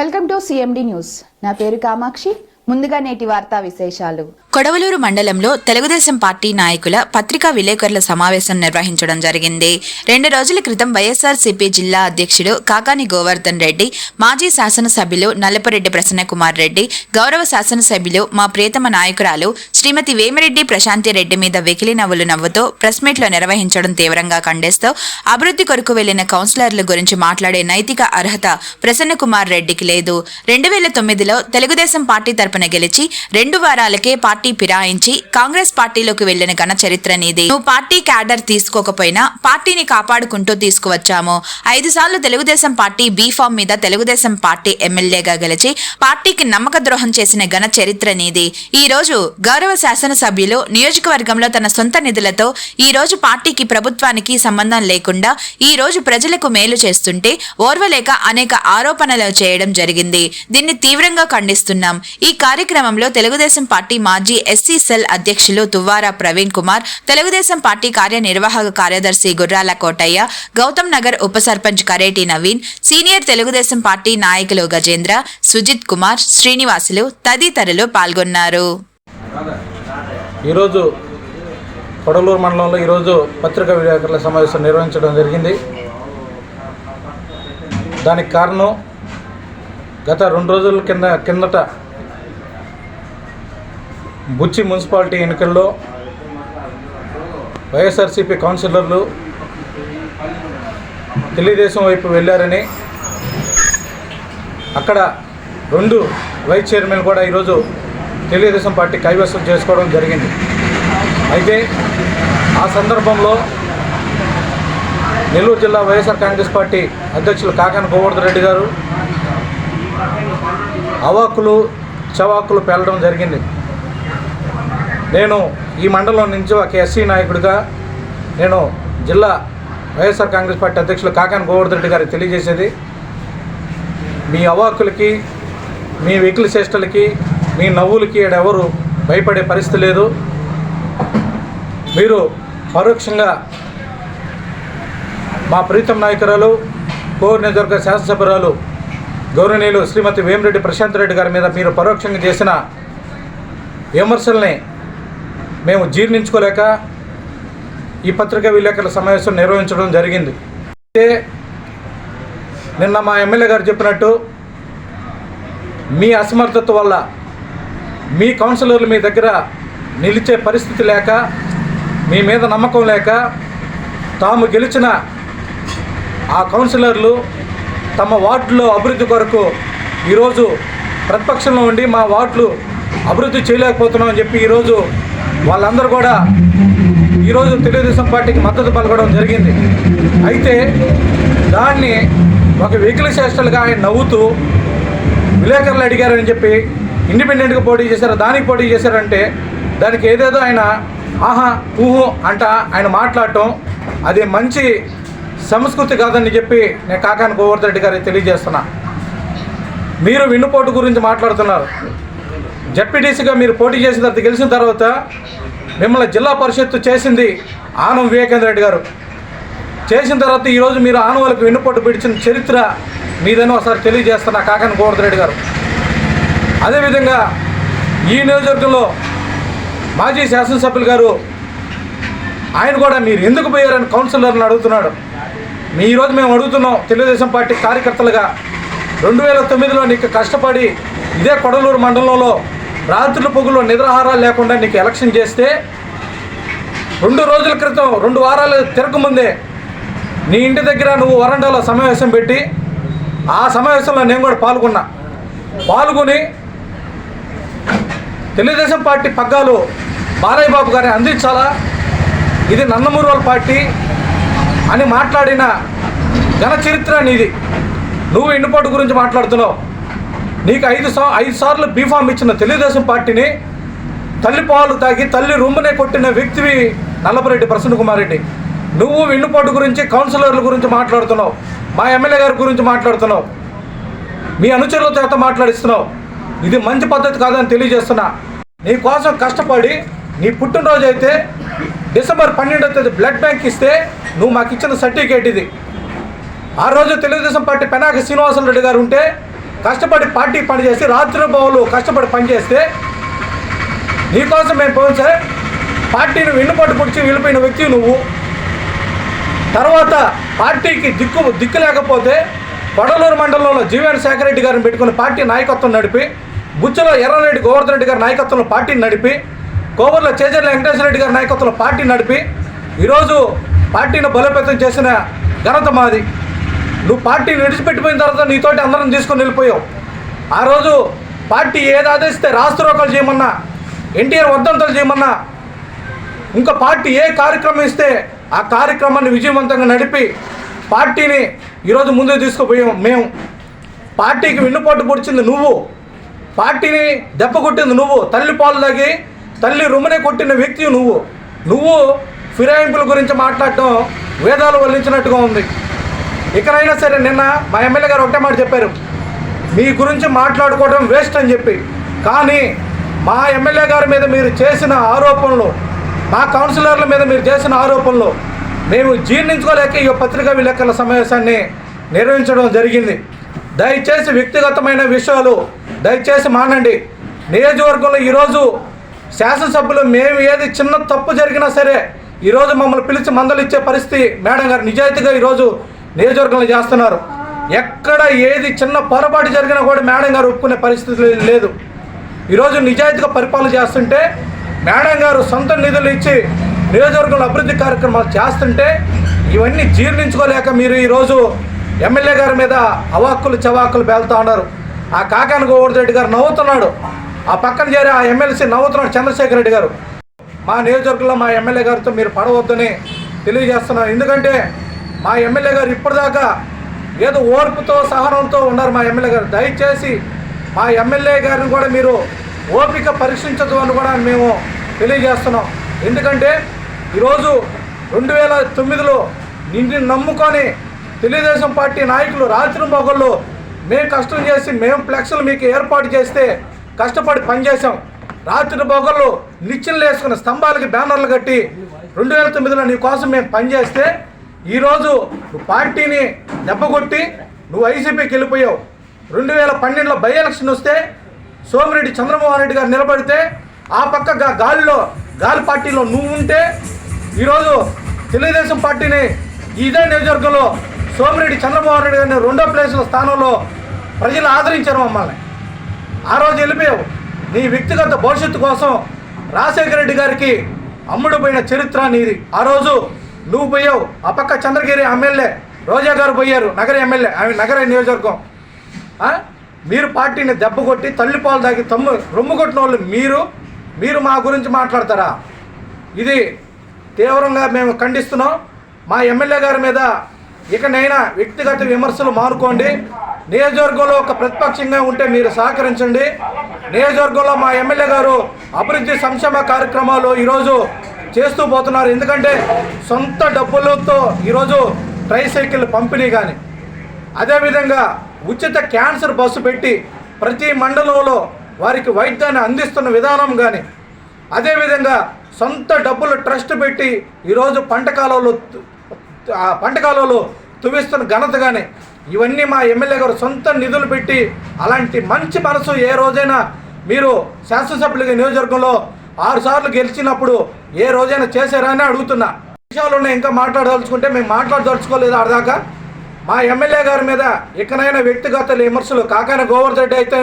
Welcome to CMD news. నా పేరు కామాక్షి. ముందుగా నేటి వార్తా విశేషాలు. కొడవలూరు మండలంలో తెలుగుదేశం పార్టీ నాయకుల పత్రికా విలేకరుల సమావేశం నిర్వహించడం జరిగింది. 2 రోజుల క్రితం వైఎస్ఆర్సీపీ జిల్లా అధ్యక్షుడు కాకాని గోవర్ధన్ రెడ్డి, మాజీ శాసనసభ్యులు నల్లపురెడ్డి ప్రసన్నకుమార్ రెడ్డి, గౌరవ శాసనసభ్యులు మా ప్రియతమ నాయకురాలు శ్రీమతి వేమిరెడ్డి ప్రశాంతి రెడ్డి మీద వెకిలి నవ్వులు నవ్వుతూ ప్రెస్ మీట్లో నిర్వహించడం తీవ్రంగా ఖండిస్తూ అభివృద్ధి కొరకు వెళ్లిన కౌన్సిలర్ల గురించి మాట్లాడే నైతిక అర్హత ప్రసన్నకుమార్ రెడ్డికి లేదు. 2009లో తెలుగుదేశం పార్టీ తరపున గెలిచి 2 వారాలకే పార్టీ ఫిరాయించి కాంగ్రెస్ పార్టీలోకి వెళ్లిన ఘన చరిత్ర నీది. నువ్వు పార్టీ క్యాడర్ తీసుకోకపోయినా పార్టీని కాపాడుకుంటూ తీసుకువచ్చాము. 5 సార్లు తెలుగుదేశం పార్టీ బీఫామ్ మీద తెలుగుదేశం పార్టీ ఎమ్మెల్యేగా గెలిచి పార్టీకి నమ్మక ద్రోహం చేసిన ఘన చరిత్ర నీది. ఈ రోజు గౌరవ శాసనసభ్యులు నియోజకవర్గంలో తన సొంత నిధులతో ఈ రోజు పార్టీకి ప్రభుత్వానికి సంబంధం లేకుండా ఈ రోజు ప్రజలకు మేలు చేస్తుంటే ఓర్వలేక అనేక ఆరోపణలు చేయడం జరిగింది. దీన్ని తీవ్రంగా ఖండిస్తున్నాం. ఈ కార్యక్రమంలో తెలుగుదేశం పార్టీ మాజీ ఎస్సీ సెల్ అధ్యక్షులు తువ్వారా ప్రవీణ్ కుమార్, తెలుగుదేశం పార్టీ కార్యనిర్వాహక కార్యదర్శి గుర్రాల కోటయ్య, గౌతమ్ నగర్ ఉప సర్పంచ్ కరేటి నవీన్, సీనియర్ తెలుగుదేశం పార్టీ నాయకులు గజేంద్ర, సుజిత్ కుమార్, శ్రీనివాసులు తదితరులు పాల్గొన్నారు. ఈరోజు కొడవలూరు మండలంలో ఈరోజు పత్రికా విలేకరుల సమావేశం నిర్వహించడం జరిగింది. దానికి కారణం గత 2 రోజుల కిందట బుచ్చి మున్సిపాలిటీ ఎన్నికల్లో వైఎస్ఆర్సీపీ కౌన్సిలర్లు తెలుగుదేశం వైపు వెళ్ళారని, అక్కడ 2 వైస్ చైర్మన్ కూడా ఈరోజు తెలుగుదేశం పార్టీ కైవసం చేసుకోవడం జరిగింది. అయితే ఆ సందర్భంలో నెల్లూరు జిల్లా వైఎస్ఆర్ కాంగ్రెస్ పార్టీ అధ్యక్షులు కాకాని గోవర్ధన్ రెడ్డి గారు అవాక్కులు చవాకులు పేలడం జరిగింది. నేను ఈ మండలం నుంచి ఒక ఎస్సీ నాయకుడిగా నేను జిల్లా వైఎస్ఆర్ కాంగ్రెస్ పార్టీ అధ్యక్షులు కాకాని గోవర్ధన్ రెడ్డి గారికి తెలియజేసేది, మీ అవాకులకి, మీ వెకిలి చేష్టలకి, మీ నవ్వులకి ఎవరు భయపడే పరిస్థితి లేదు. మీరు పరోక్షంగా మా ప్రీతం నాయకురాలు కోర్ నియోజకవర్గ శాసనసభ్యురాలు గౌరవనీయులు శ్రీమతి వేమిరెడ్డి ప్రశాంత్ రెడ్డి గారి మీద మీరు పరోక్షంగా చేసిన విమర్శల్ని మేము జీర్ణించుకోలేక ఈ పత్రికా విలేకరుల సమావేశం నిర్వహించడం జరిగింది. అయితే నిన్న మా ఎమ్మెల్యే గారు చెప్పినట్టు మీ అసమర్థత వల్ల మీ కౌన్సిలర్లు మీ దగ్గర నిలిచే పరిస్థితి లేక, మీ మీద నమ్మకం లేక తాము గెలిచిన ఆ కౌన్సిలర్లు తమ వార్డులో అభివృద్ధి కొరకు ఈరోజు ప్రతిపక్షంలో ఉండి మా వార్డులు అభివృద్ధి చేయలేకపోతున్నామని చెప్పి ఈరోజు వాళ్ళందరూ కూడా ఈరోజు తెలుగుదేశం పార్టీకి మద్దతు పలకడం జరిగింది. అయితే దాన్ని ఒక వెకిలి చేష్టలుగా ఆయన నవ్వుతూ విలేకరులు అడిగారని చెప్పి ఇండిపెండెంట్గా పోటీ చేశారు, దానికి పోటీ చేశారంటే దానికి ఏదేదో ఆయన ఆహా ఊహు అంట ఆయన మాట్లాడటం అది మంచి సంస్కృతి కాదని చెప్పి నేను కాకాని గోవర్ధన్ రెడ్డి గారికి తెలియజేస్తున్నా. మీరు వెన్నుపోటు గురించి మాట్లాడుతున్నారు. జెడ్పీటీసీగా మీరు పోటీ చేసిన తర్వాత గెలిచిన తర్వాత మిమ్మల్ని జిల్లా పరిషత్తు చేసింది ఆనం వివేకేంద్ర రెడ్డి గారు. చేసిన తర్వాత ఈరోజు మీరు ఆనవాళ్ళకు వెన్నుపోటు పిడిచిన చరిత్ర మీదని ఒకసారి తెలియజేస్తున్నా కాకాని గోవర్ధన్ రెడ్డి గారు. అదేవిధంగా ఈ నియోజకవర్గంలో మాజీ శాసనసభ్యులు గారు ఆయన కూడా మీరు ఎందుకు పోయారని కౌన్సిలర్ని అడుగుతున్నాడు. ఈరోజు మేము అడుగుతున్నాం తెలుగుదేశం పార్టీ కార్యకర్తలుగా, 2009లో నీకు కష్టపడి ఇదే కొడవలూరు మండలంలో రాత్రుల పొగుల్లో నిద్రాహారాలు లేకుండా నీకు ఎలక్షన్ చేస్తే 2 రోజుల క్రితం 2 వారాలు తిరగముందే నీ ఇంటి దగ్గర నువ్వు వరండాలో సమావేశం పెట్టి ఆ సమావేశంలో నేను కూడా పాల్గొని తెలుగుదేశం పార్టీ పగ్గాలు బాలయ్య బాబు గారిని అందించాలా, ఇది నందమూరి వాళ్ళ పార్టీ అని మాట్లాడిన ఘన చరిత్ర నీది. నువ్వు ఎన్నుపాటు గురించి మాట్లాడుతున్నావు. నీకు 5 సార్లు బీఫామ్ ఇచ్చిన తెలుగుదేశం పార్టీని తల్లి పాలు తాగి తల్లి రొమ్మునే కొట్టిన వ్యక్తివి నల్లపురెడ్డి ప్రసన్నకుమార్ రెడ్డి. నువ్వు వెన్నుపాటు గురించి, కౌన్సిలర్ల గురించి మాట్లాడుతున్నావు, మా ఎమ్మెల్యే గారి గురించి మాట్లాడుతున్నావు, మీ అనుచరుల చేత మాట్లాడిస్తున్నావు. ఇది మంచి పద్ధతి కాదని తెలియజేస్తున్నా. నీ కోసం కష్టపడి నీ పుట్టినరోజు అయితే డిసెంబర్ 12వ తేదీ బ్లడ్ బ్యాంక్ ఇస్తే నువ్వు మాకు ఇచ్చిన సర్టిఫికేట్ ఇది. ఆ రోజు తెలుగుదేశం పార్టీ పెనాక శ్రీనివాసరెడ్డి గారు ఉంటే కష్టపడి పార్టీ పనిచేసి రాత్రింబవళ్ళు కష్టపడి పనిచేస్తే నీకోసం మేము పోయాం సార్. పార్టీని వెన్నుపట్టు పొడిచి వెళ్ళిపోయిన వ్యక్తి నువ్వు. తర్వాత పార్టీకి దిక్కు లేకపోతే కొడలూరు మండలంలో జీవన్ శేఖర్ రెడ్డి గారిని పెట్టుకుని పార్టీ నాయకత్వం నడిపి, బుచ్చలో ఎర్రరెడ్డి గోవర్ధన్ రెడ్డి గారి నాయకత్వంలో పార్టీని నడిపి, కోవూరులో చేజర్ల వెంకటేశ్వర రెడ్డి గారి నాయకత్వంలో పార్టీ నడిపి ఈరోజు పార్టీని బలోపేతం చేసిన ఘనత మాది. నువ్వు పార్టీని విడిచిపెట్టిపోయిన తర్వాత నీతోటి అందరం తీసుకొని వెళ్ళిపోయావు. ఆ రోజు పార్టీ ఏది ఆదేశిస్తే రాష్ట్రోకలు చేయమన్నా, ఎన్టీఆర్ వర్ధంతులు చేయమన్నా, ఇంకా పార్టీ ఏ కార్యక్రమం ఇస్తే ఆ కార్యక్రమాన్ని విజయవంతంగా నడిపి పార్టీని ఈరోజు ముందుకు తీసుకుపోయాం మేము. పార్టీకి వెన్నుపోటు పొడిచింది నువ్వు, పార్టీని దెబ్బ కొట్టింది నువ్వు, తల్లి పాలు తాగి తల్లి రొమ్మునే కొట్టిన వ్యక్తి నువ్వు ఫిరాయింపుల గురించి మాట్లాడటం వేదాలు వల్లించినట్టుగా ఉంది. ఇకనైనా సరే నిన్న మా ఎమ్మెల్యే గారు ఒకటే మాట చెప్పారు, మీ గురించి మాట్లాడుకోవడం వేస్ట్ అని చెప్పి. కానీ మా ఎమ్మెల్యే గారి మీద మీరు చేసిన ఆరోపణలు, మా కౌన్సిలర్ల మీద మీరు చేసిన ఆరోపణలు మేము జీర్ణించుకోలేక ఈ పత్రికా విలేకరుల సమావేశాన్ని నిర్వహించడం జరిగింది. దయచేసి వ్యక్తిగతమైన విషయాలు దయచేసి మానండి. నియోజకవర్గంలో ఈరోజు శాసనసభ్యులు మేము ఏది చిన్న తప్పు జరిగినా సరే ఈరోజు మమ్మల్ని పిలిచి మందలు ఇచ్చే పరిస్థితి మేడం గారు నిజాయితీగా ఈరోజు నియోజకవర్గంలో చేస్తున్నారు. ఎక్కడ ఏది చిన్న పొరపాటు జరిగినా కూడా మేడం గారు ఒప్పుకునే పరిస్థితి లేదు. ఈరోజు నిజాయితీగా పరిపాలన చేస్తుంటే మేడం గారు సొంత నిధులు ఇచ్చి నియోజకవర్గంలో అభివృద్ధి కార్యక్రమాలు చేస్తుంటే ఇవన్నీ జీర్ణించుకోలేక మీరు ఈరోజు ఎమ్మెల్యే గారి మీద అవాక్కులు చవాకులు పేలుతూ ఉన్నారు. ఆ కాకాని గోవర్ధన్ రెడ్డి గారు నవ్వుతున్నాడు, ఆ పక్కన చేరి ఆ ఎమ్మెల్సీ నవ్వుతున్నాడు చంద్రశేఖర్ రెడ్డి గారు. మా నియోజకవర్గంలో మా ఎమ్మెల్యే గారితో మీరు పడవద్దని తెలియజేస్తున్నారు. ఎందుకంటే మా ఎమ్మెల్యే గారు ఇప్పటిదాకా ఏదో ఓర్పుతో సహనంతో ఉన్నారు మా ఎమ్మెల్యే గారు. దయచేసి మా ఎమ్మెల్యే గారిని కూడా మీరు ఓపిక పరీక్షించదు అని కూడా మేము తెలియజేస్తున్నాం. ఎందుకంటే ఈరోజు 2009లో నిన్ను నమ్ముకొని తెలుగుదేశం పార్టీ నాయకులు రాత్రి మొగళ్ళు మేము కష్టం చేసి మేము ఫ్లెక్స్లు మీకు ఏర్పాటు చేస్తే కష్టపడి పనిచేసాం. రాత్రి మొగళ్ళు నిచ్చెనలు వేసుకున్న స్తంభాలకి బ్యానర్లు కట్టి 2009లో నీ కోసం మేము పనిచేస్తే ఈరోజు నువ్వు పార్టీని దెబ్బకొట్టి నువ్వు ఐసీపీకి వెళ్ళిపోయావు. 2012లో బై ఎలక్షన్ వస్తే సోమిరెడ్డి చంద్రమోహన్ రెడ్డి గారు నిలబడితే ఆ పక్క గాలి పార్టీలో నువ్వు ఉంటే ఈరోజు తెలుగుదేశం పార్టీని ఇదే నియోజకవర్గంలో సోమిరెడ్డి చంద్రమోహన్ రెడ్డి గారిని 2వ ప్లేస్లో స్థానంలో ప్రజలు ఆదరించారు మమ్మల్ని. ఆ రోజు వెళ్ళిపోయావు. నీ వ్యక్తిగత భవిష్యత్తు కోసం రాజశేఖర రెడ్డి గారికి అమ్ముడు పోయిన చరిత్ర నీది. ఆ రోజు నువ్వు పోయావు, ఆ పక్క చంద్రగిరి ఎమ్మెల్యే రోజా గారు పోయారు, నగర ఎమ్మెల్యే, ఆమె నగర నియోజకవర్గం. మీరు పార్టీని దెబ్బ కొట్టి తల్లిపాలు తాగి రొమ్ము కొట్టిన వాళ్ళు మీరు మా గురించి మాట్లాడతారా? ఇది తీవ్రంగా మేము ఖండిస్తున్నాం. మా ఎమ్మెల్యే గారి మీద ఇకనైనా వ్యక్తిగత విమర్శలు మానుకోండి. నియోజకవర్గంలో ఒక ప్రతిపక్షంగా ఉంటే మీరు సహకరించండి. నియోజకవర్గంలో మా ఎమ్మెల్యే గారు అభివృద్ధి సంక్షేమ కార్యక్రమాలు ఈరోజు చేస్తూ పోతున్నారు. ఎందుకంటే సొంత డబ్బులతో ఈరోజు ట్రైసైకిల్ పంపిణీ కానీ, అదేవిధంగా ఉచిత క్యాన్సర్ బస్సు పెట్టి ప్రతి మండలంలో వారికి వైద్యాన్ని అందిస్తున్న విధానం కానీ, అదేవిధంగా సొంత డబ్బులు ట్రస్ట్ పెట్టి ఈరోజు పంట కాలంలో తువిస్తున్న ఘనత కానీ, ఇవన్నీ మా ఎమ్మెల్యే గారు సొంత నిధులు పెట్టి అలాంటి మంచి మనసు ఏ రోజైనా మీరు శాసనసభ్యులుగా నియోజకవర్గంలో 6 సార్లు గెలిచినప్పుడు ఏ రోజైనా చేశారా అని అడుగుతున్నా. విషయాలు ఉన్నాయి, ఇంకా మాట్లాడదలుచుకుంటే మేము మాట్లాడదలుచుకోలేదు ఆడదాకా. మా ఎమ్మెల్యే గారి మీద ఇకనైనా వ్యక్తిగత విమర్శలు కాకాని గోవర్ధన్ రెడ్డి అయితే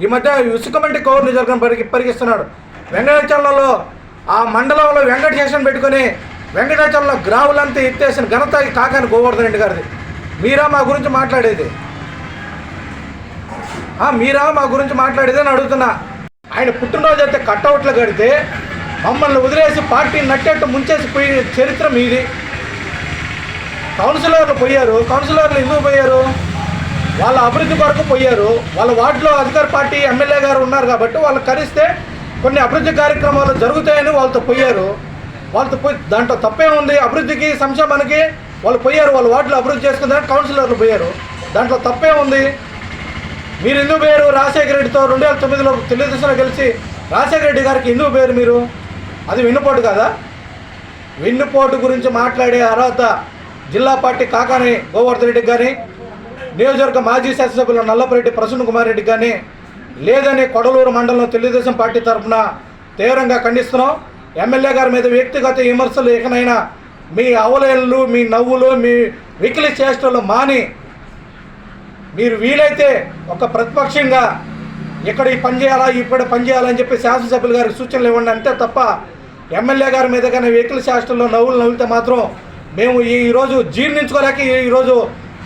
ఈ మధ్య ఇసుకమంటి కౌరు నియోజకవర్గం పరిగిస్తున్నాడు. వెంకటాచలంలో ఆ మండలంలో వెంకటేశ్వరం పెట్టుకుని వెంకటాచలంలో గ్రావులంతా ఎత్తేసిన ఘనత కాకాని గోవర్ధన్ రెడ్డి గారిది. మీరా మా గురించి మాట్లాడేది? మీరా మా గురించి మాట్లాడేది అని అడుగుతున్నా. ఆయన పుట్టినరోజు అయితే కట్అవుట్లు కడితే మమ్మల్ని వదిలేసి పార్టీని నట్టేట్టు ముంచేసి పోయే చరిత్ర మీది. కౌన్సిలర్లు పోయారు. కౌన్సిలర్లు ఎందుకు పోయారు? వాళ్ళ అభివృద్ధి కొరకు పోయారు. వాళ్ళ వార్డులో అధికార పార్టీ ఎమ్మెల్యే గారు ఉన్నారు కాబట్టి వాళ్ళు కరిస్తే కొన్ని అభివృద్ధి కార్యక్రమాలు జరుగుతాయని వాళ్ళతో పోయారు. వాళ్ళతో పోయి దాంట్లో తప్పే ఉంది? అభివృద్ధికి సంక్షేమానికి వాళ్ళు పోయారు. వాళ్ళ వార్డులో అభివృద్ధి చేసుకుందని కౌన్సిలర్లు పోయారు. దాంట్లో తప్పే ఉంది? మీరు ఎందుకు పోయారు? రాజశేఖర రెడ్డితో 2009లో తెలుగుదేశంలో కలిసి రాజశేఖర రెడ్డి గారికి ఎందుకు పోయారు మీరు? అది వెన్నుపోటు కదా? వెన్నుపోటు గురించి మాట్లాడే అర్హత జిల్లా పార్టీ కాకాని గోవర్ధన్ రెడ్డి కానీ నియోజకవర్గ మాజీ శాసనసభ్యులు నల్లపరెడ్డి ప్రసన్న కుమార్ రెడ్డి కానీ లేదని కొడలూరు మండలం తెలుగుదేశం పార్టీ తరఫున తీవ్రంగా ఖండిస్తున్నాం. ఎమ్మెల్యే గారి మీద వ్యక్తిగత విమర్శలు ఇకనైనా మీ అవలేళ్ళు, మీ నవ్వులు, మీ వికిలి చేష్టలు మాని మీరు వీలైతే ఒక ప్రతిపక్షంగా ఇక్కడ ఈ పని చేయాలా, ఇక్కడ పని చేయాలని చెప్పి శాసనసభ్యులు గారికి సూచనలు ఇవ్వండి అంతే తప్ప ఎమ్మెల్యే గారి మీద కానీ వెహికల్ శాస్త్రంలో నవ్వులితే మాత్రం మేము ఈరోజు జీర్ణించుకోలేక ఈరోజు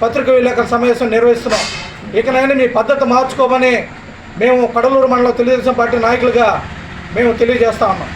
పత్రికా విలేకరుల సమావేశం నిర్వహిస్తున్నాం. ఇకనైనా మీ పద్ధతి మార్చుకోమని మేము కడలూరు మండలం తెలుగుదేశం పార్టీ నాయకులుగా మేము తెలియజేస్తా ఉన్నాం.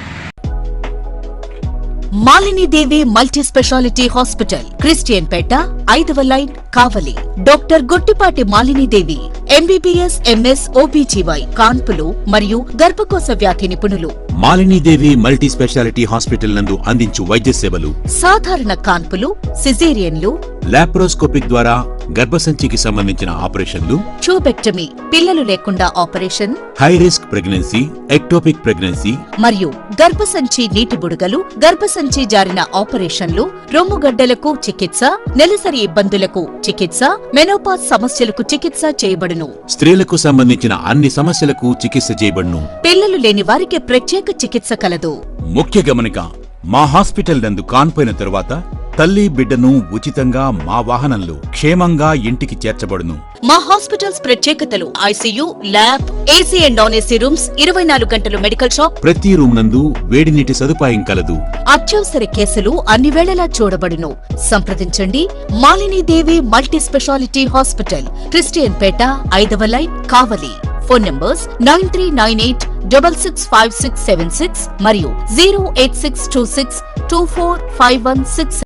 Malinidevi multi speciality hospital, Christian Peta, 5వ line, Kavali. Doctor Gottipati Malinidevi, MBBS, MS, OBGY, కాన్పులు మరియు గర్భకోశ వ్యాధి నిపుణులు. మాలినీదేవి మల్టీ స్పెషాలిటీ హాస్పిటల్ నందు అందించు వైద్య సేవలు: సాధారణ కాన్పులు, సిజేరియన్లు, లాప్రోస్కోపిక్ ద్వారా గర్భసంచికి సంబంధించిన ఆపరేషన్లు, ట్యూబెక్టమీ, పిల్లలు లేకుండా operation, high risk pregnancy, ectopic pregnancy మరియు గర్భసంచి నీటి బుడగలు, గర్భసంచి జారిన ఆపరేషన్లు, రొమ్ముగడ్డలకు చికిత్స, నెలసరి ఇబ్బందులకు చికిత్స, మెనోపాజ్ సమస్యలకు చికిత్స చేయబడును. స్త్రీలకు సంబంధించిన అన్ని సమస్యలకు చికిత్స చేయబడును. పిల్లలు లేని వారికి ప్రత్యేక చికిత్స కలదు. ముఖ్య గమనిక: మా హాస్పిటల్ నందు కాన్పోయిన తరువాత తల్లి బిడ్డను ఉచితంగా మా వాహనంలో క్షేమంగా ఇంటికి చేర్చబడును. మా హాస్పిటల్స్ ప్రత్యేకతలు: ICU, lab, AC and non AC rooms, 24 గంటలు మెడికల్ షాప్, ప్రతి రూమ్ నందు వేడి నీటి సదుపాయం కలదు. అత్యవసర కేసులు అన్ని వేళలా చూడబడును. సంప్రదించండి. Malinidevi multi speciality hospital, Christian Peta, 5వ లైన్, కావలి. ఫోన్ నంబర్స్ 9398665676 మరియు 08626245166.